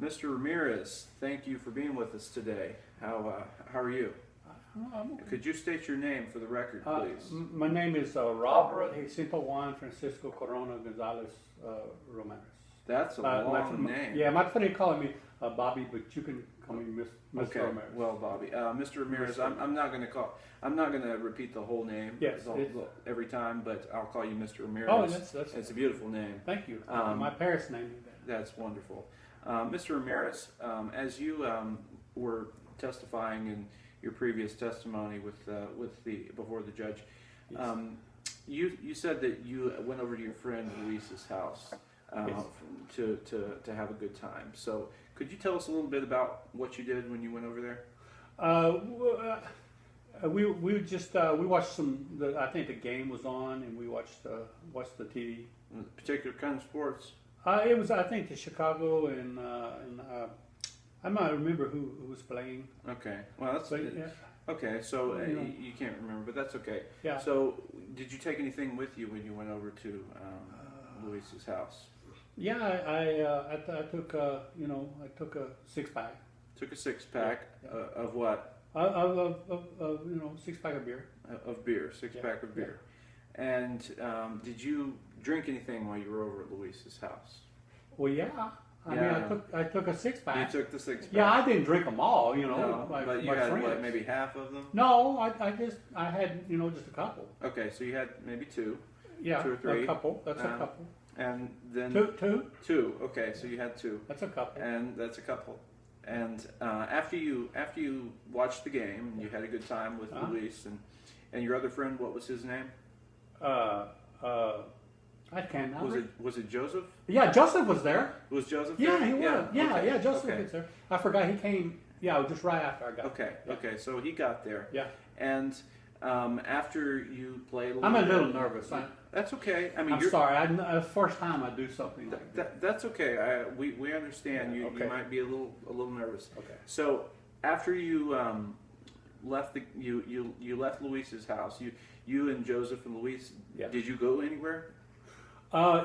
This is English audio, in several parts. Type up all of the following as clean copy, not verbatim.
Mr. Ramirez, thank you for being with us today. How are you? Could you state your name for the record, please? My name is Robert Jacinto Juan Francisco Corona Gonzalez Ramirez. That's a long name. Yeah, my friend called me Bobby, but you can call me Mr. Okay, Ramirez. well, Bobby, Mr. Ramirez, I'm not going to repeat the whole name. Yes, every time, but I'll call you Mr. Ramirez. Oh, that's it's a beautiful name. Thank you. My parents named me that. That's wonderful, Mr. Ramirez. As you were testifying in your previous testimony before the judge, Yes. you said that you went over to your friend Luis's house Yes. to have a good time. So could you tell us a little bit about what you did when you went over there? We watched I think the game was on, and we watched the TV. Particular kind of sports? It was, I think, the Chicago and I might remember who was playing. Okay, well that's yeah. Okay. So you can't remember, but that's okay. Yeah. So did you take anything with you when you went over to Luis's house? Yeah, I took I took a 6-pack. Took a 6-pack of what? Of 6-pack of beer. Of beer, 6-pack of beer. And did you drink anything while you were over at Luis's house? Well, yeah. I mean, I took a 6-pack. You took the 6-pack. Yeah, I didn't drink them all. No, but you had friends. what, maybe half of them? No, I had just a couple. Okay, so you had maybe two. Yeah, 2 or 3. a couple. That's a couple. And then Two. 2. Okay, so you had 2. That's a couple. And that's a couple. And after you watched the game, and you had a good time with Luis and your other friend. What was his name? I can't. Was it Joseph? Yeah, Joseph was there. Was Joseph Yeah, there? he was. Yeah, okay. Joseph was there. I forgot he came. Yeah, just right after I got. Okay, there. okay. So he got there. Yeah. And after you played a little I'm a bit, little nervous. That's okay. I mean, I'm sorry. The first time I do something like that. That's okay. We understand. Yeah, You might be a little nervous. Okay. So after you left you left Luis's house. You and Joseph and Luis. Yeah. Did you go anywhere?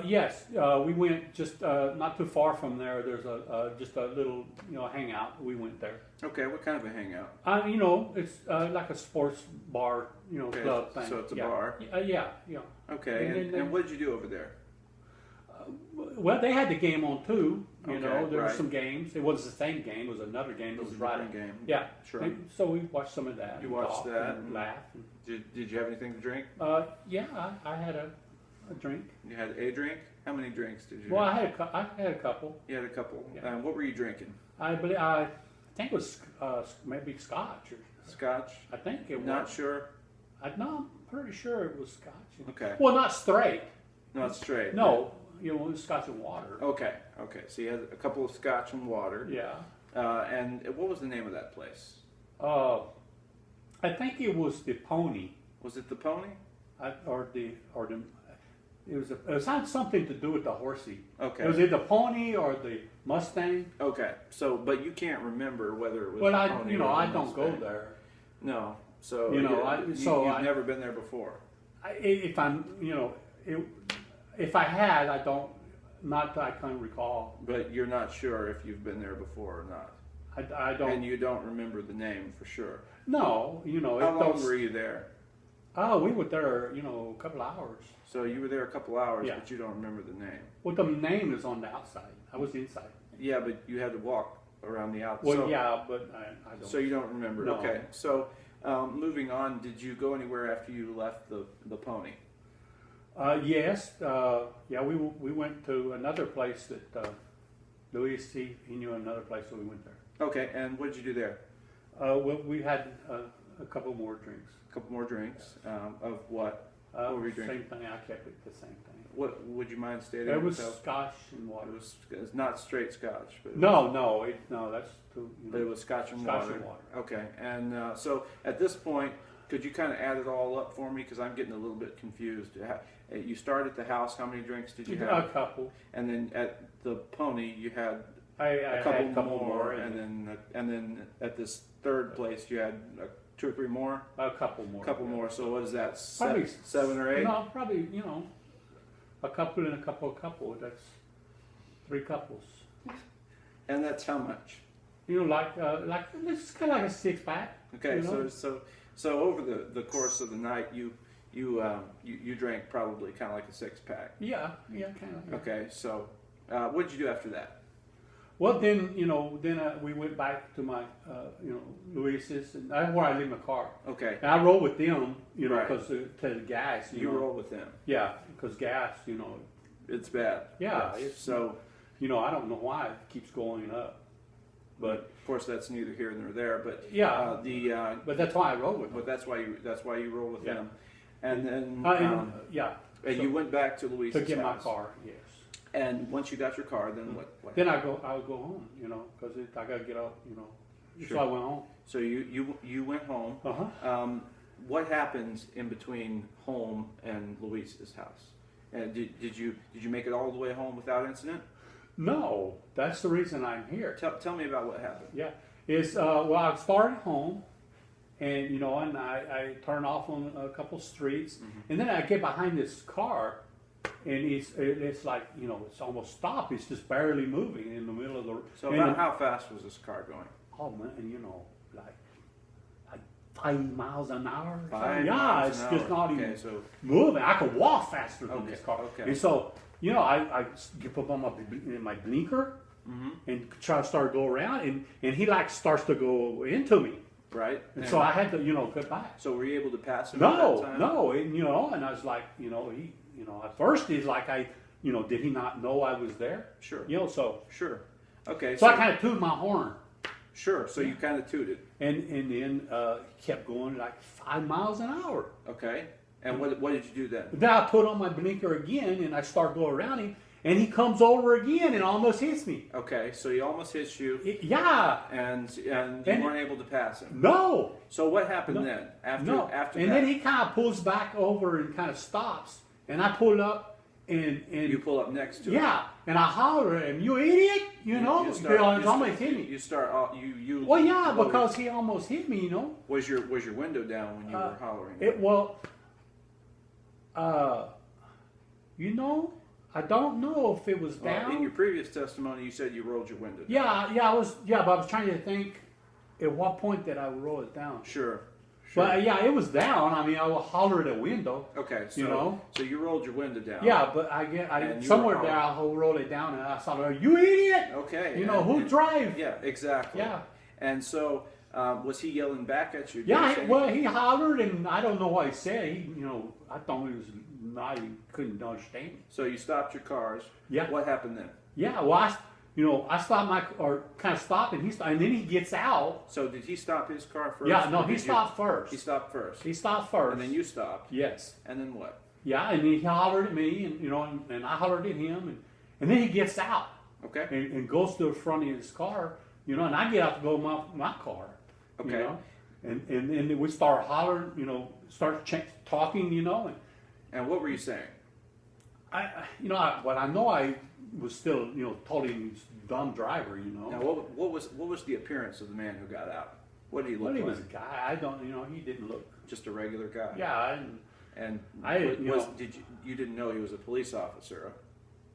Yes, we went just not too far from there. There's just a little hangout. We went there. Okay. What kind of a hangout? It's like a sports bar, Okay, club thing. so it's a bar. Yeah. Okay. And what did you do over there? Well, they had the game on too. There were right. some games. It wasn't the same game. It was another game. It was a right. different game. Yeah, Sure. And so we watched some of that. You and watched talked that and and- laughed. Did you have anything to drink? Yeah, I had a drink. You had a drink. How many drinks did you? Well, have? I had a couple. You had a couple. Yeah. What were you drinking? I think it was maybe Scotch. Scotch. I think it was. Not sure. I'm pretty sure it was Scotch. Okay. Well, not straight. Not straight. No, it was Scotch and water. Okay. So you had a couple of Scotch and water. Yeah. And what was the name of that place? I think it was the Pony. Was it the Pony? It had something to do with the horsey. Okay. It was either the Pony or the Mustang. Okay. So, but you can't remember whether it was. Well, the I Pony or the I don't Mustang. go there. No. So You've never been there before. If I had, I don't. Not that I can recall. But you're not sure if you've been there before or not. I don't. And you don't remember the name for sure. No, How long were you there? Oh, we were there, a couple of hours. So you were there a couple hours, Yeah. but you don't remember the name. Well, the name is on the outside. I was inside. Yeah, but you had to walk around the outside. Well, yeah, but I don't. So you don't remember. No. Okay. So moving on, did you go anywhere after you left the Pony? Yes. Yeah, we went to another place that Luis, he knew another place, so we went there. Okay. And what did you do there? Well, we had a couple more drinks. A couple more drinks. Of what? What were you drinking? Same thing. I kept it the same thing. What would you mind stating? It was yourself? Scotch and water. It's not straight Scotch, but No, that's too. But it was Scotch and Scotch water. and water. Okay. And so at this point, could you kind of add it all up for me? Because I'm getting a little bit confused. You started at the house. How many drinks did you have? A couple. And then at the Pony, you had I a had a couple more, and then at this third place, you had 2 or 3 more. a couple more. A couple more. So what is that? Probably 7 or 8? No, probably a couple and a couple. That's 3 couples. And that's how much? You know, like it's kind of like a 6-pack. Okay, you know? so over the course of the night, you drank probably kind of like a 6-pack. Yeah, kind of. Okay, so what did you do after that? Well, then we went back to my Luis's, and that's where I leave my car. Okay. And I rode with them, Right. because to the gas. You roll with them. Yeah, because gas, It's bad. Yeah, Yes. it's, So I don't know why it keeps going up, but of course that's neither here nor there. But yeah, but that's why I rode with them. but that's why you roll with Yeah. them, and then And you went back to Luis's to get my house. car. Yes. And once you got your car, then what? Then I would go home, because I gotta get out, Sure. So I went home. So you went home. What happens in between home and Luis's house? And did you make it all the way home without incident? No, that's the reason I'm here. Tell me about what happened. Yeah, I started home, and and I turn off on a couple streets, and then I get behind this car, and it's like it's almost stopped. It's just barely moving in the middle of the. So about how fast was this car going? Oh man, like 5 miles an hour. 5 Yeah, miles it's an just hour. not Okay, even so moving. I could walk faster than Okay, this car. okay. And so I get up on my blinker and try to start to go around, and he like starts to go into me. right. And so I had to, get back. So were you able to pass him at that time? No, and I was like, at first he's like, did he not know I was there? Sure. So Sure. Okay. I kind of tooted my horn, Sure. So you kind of tooted. and then kept going like 5 miles an hour. Okay. And what did you do then? Then I put on my blinker again, and I start going around him, and he comes over again and almost hits me. Okay. So he almost hit you, Yeah. and you weren't able to pass him. No. So what happened then? After And that, then he kind of pulls back over and kind of stops, and I pull up, and you pull up next to him. yeah, and I holler at him, "You idiot!" It's almost hit me. You start. You. Well, yeah, lowered- because he almost hit me. Was your window down when you were hollering? I don't know if it was down. In your previous testimony, you said you rolled your window down. But I was trying to think at what point did I roll it down. Sure. But yeah, it was down. I mean, I would holler at a window. Okay, so so you rolled your window down. Yeah, but And you somewhere were there I'll roll it down, and I saw her. You idiot! Okay. Who drive? Yeah, exactly. Yeah. And so, was he yelling back at you? Did Yeah, he say he hollered, and I don't know what he said. I thought he was not. He couldn't understand me. So you stopped your cars. Yeah. What happened then? Yeah, well, I stopped kind of stopped, and and then he gets out. So did he stop his car first? Yeah, no, or he did stopped first. He stopped first. He stopped first. And then you stopped. Yes. And then what? Yeah, and he hollered at me, and I hollered at him, and then he gets out. Okay. And goes to the front of his car, and I get out to go to my car. Okay. And then we start hollering, talking, And what were you saying? I was still, totally dumb driver, Now, what was the appearance of the man who got out? What did he look Well, he like? was a guy. I don't, he didn't look. Just a regular guy. Yeah. And Did you didn't know he was a police officer?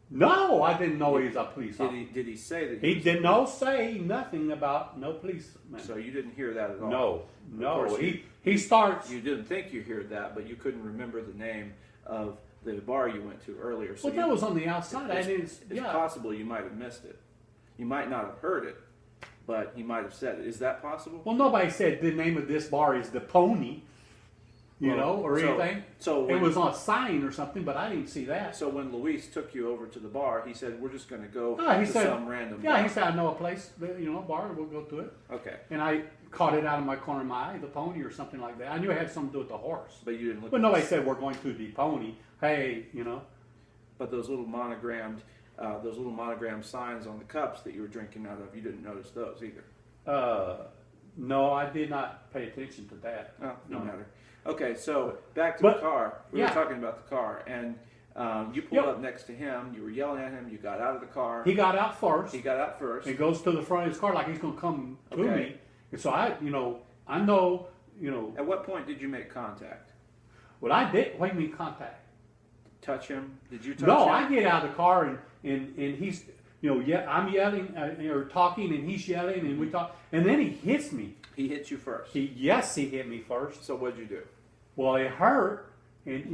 No, I didn't know he was a police officer. Did he say that? He did not say nothing about no policeman. So you didn't hear that at all. No. Of course He starts. You didn't think you heard that, but you couldn't remember the name of the bar you went to earlier. So that was on the outside. It's possible you might have missed it. You might not have heard it, but he might have said it. Is that possible? Well, nobody said the name of this bar is the Pony, or anything. So it was on a sign or something, but I didn't see that. So when Luis took you over to the bar, he said, "We're just going to go to some random bar." Yeah, he said, "I know a place, bar. We'll go to it." Okay. And I caught it out of my corner of my eye, the Pony or something like that. I knew it had something to do with the horse. But you didn't look. But nobody said we're going to the Pony. Hey, But those little monogrammed signs on the cups that you were drinking out of, you didn't notice those either. No, I did not pay attention to that. Oh, no matter. Okay, so back to the car. We were talking about the car, and you pulled up next to him. You were yelling at him. You got out of the car. He got out first. And goes to the front of his car like he's going to come to me. And so I know. At what point did you make contact? Well, I did. What do you mean contact? Touch him? Did you touch him? No, I get out of the car and yeah, I'm yelling or talking, and he's yelling, and we talk, and then he hits me. He hit you first. He hit me first. So what'd you do? Well, it hurt, and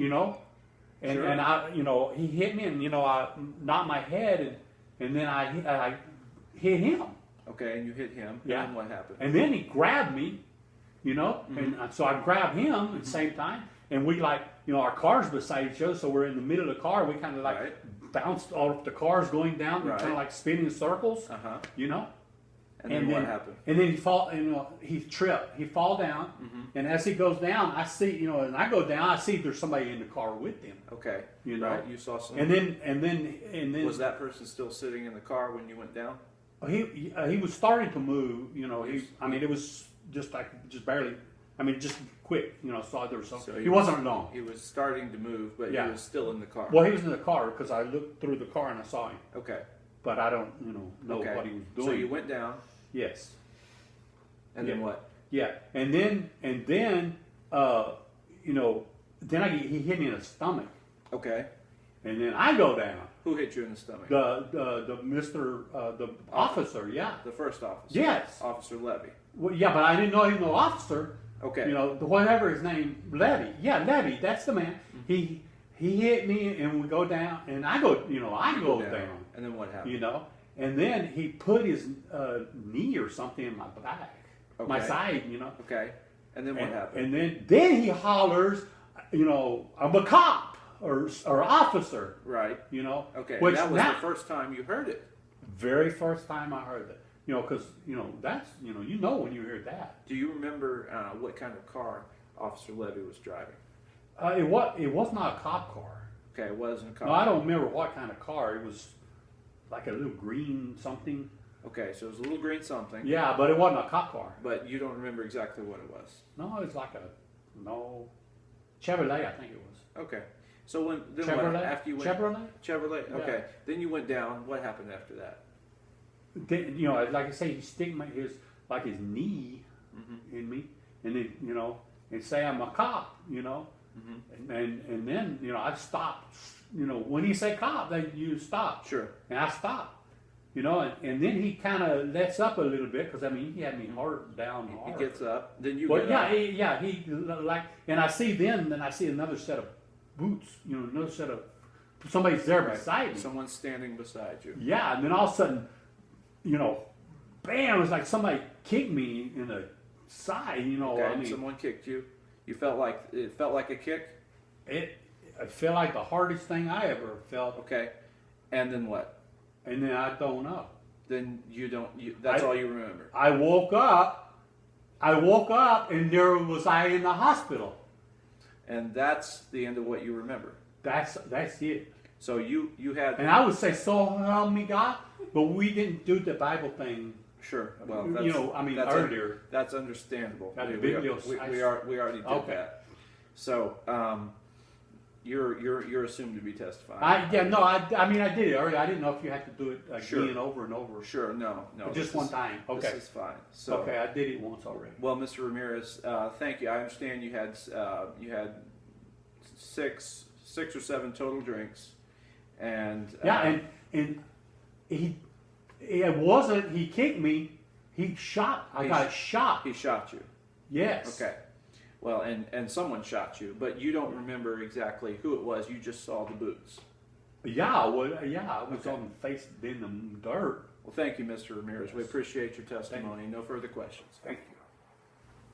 Sure. and I, he hit me, and I knocked my head, and then I hit him. Okay, and you hit him. Yeah. And then what happened? And then he grabbed me, and so I grabbed him at the same time, and we our cars beside each other, so we're in the middle of the car. We kind of Right. bounced off the cars going down, Right. kind of like spinning circles, And then what happened? And then he tripped. He fall down, and as he goes down, I see, and I go down, I see there's somebody in the car with him. Okay. Right. You saw some. And then Was that person still sitting in the car when you went down? he was starting to move. It was just barely. Just quick. So there was So he wasn't long. He was starting to move, but Yeah. he was still in the car. Well, he was in the car because I looked through the car and I saw him, Okay. but I don't know Okay. what he was doing. So you went down, Yes. and then what? Yeah, and then he hit me in the stomach, Okay. and then I go down. Who hit you in the stomach? The officer, yeah. The first officer. Yes. Officer Levy. Well, yeah, but I didn't know he was no officer. Okay. Whatever his name, Levy. Yeah, Levy, that's the man. He hit me, and we go down, and I go down. And then what happened? And then he put his knee or something in my back, my Okay. side, Okay. And then what happened? And then he hollers, I'm a cop or officer, Right. Okay. Which And that was the first time you heard it. very first time I heard it, because that's when you hear that. Do you remember what kind of car Officer Levy was driving? It was not a cop car. Okay, it wasn't a cop. No, I don't remember what kind of car. It was like a little green something. Okay, so it was a little green something. Yeah, but it wasn't a cop car. But you don't remember exactly what it was. No, it was like Chevrolet, I think it was. Okay. So then Chevrolet? what, after you went Chevrolet? Okay. Yeah. Then you went down. What happened after that? Then, like I say, he stick his knee in me, and then and say I'm a cop, and then I stopped. When he said cop, then you stop. Sure. And I stopped. And then he kind of lets up a little bit because he had me down hard. He gets up. Then you. Well, get up. he and I see another set of boots. Another set of somebody's there beside me. Someone's standing beside you. Yeah, and then all of a sudden, bam! It was like somebody kicked me in the side. Okay. Someone kicked you. It felt like a kick. It felt like the hardest thing I ever felt. Okay. And then what? And then I don't know. Then you don't. That's all you remember. I woke up, and there was I in the hospital. And that's the end of what you remember. That's it. So you had. And I would say, so help me God, but we didn't do the Bible thing. Sure. Well, that's, earlier. That's understandable. Got the We already did that. So you're assumed to be testifying. I did it earlier. I didn't know if you had to do it again over and over. Sure. No. Just one time. Okay. This is fine. So okay, I did it once already. Well, Mr. Ramirez, thank you. I understand you had six or seven total drinks, and and he kicked me. He shot. I got shot. He shot you. Yes. Okay. Well, and someone shot you, but you don't remember exactly who it was. You just saw the boots. Yeah. Well, yeah. I was on the face in the dirt. Well, thank you, Mr. Ramirez. We appreciate your testimony. No further questions. Thank you.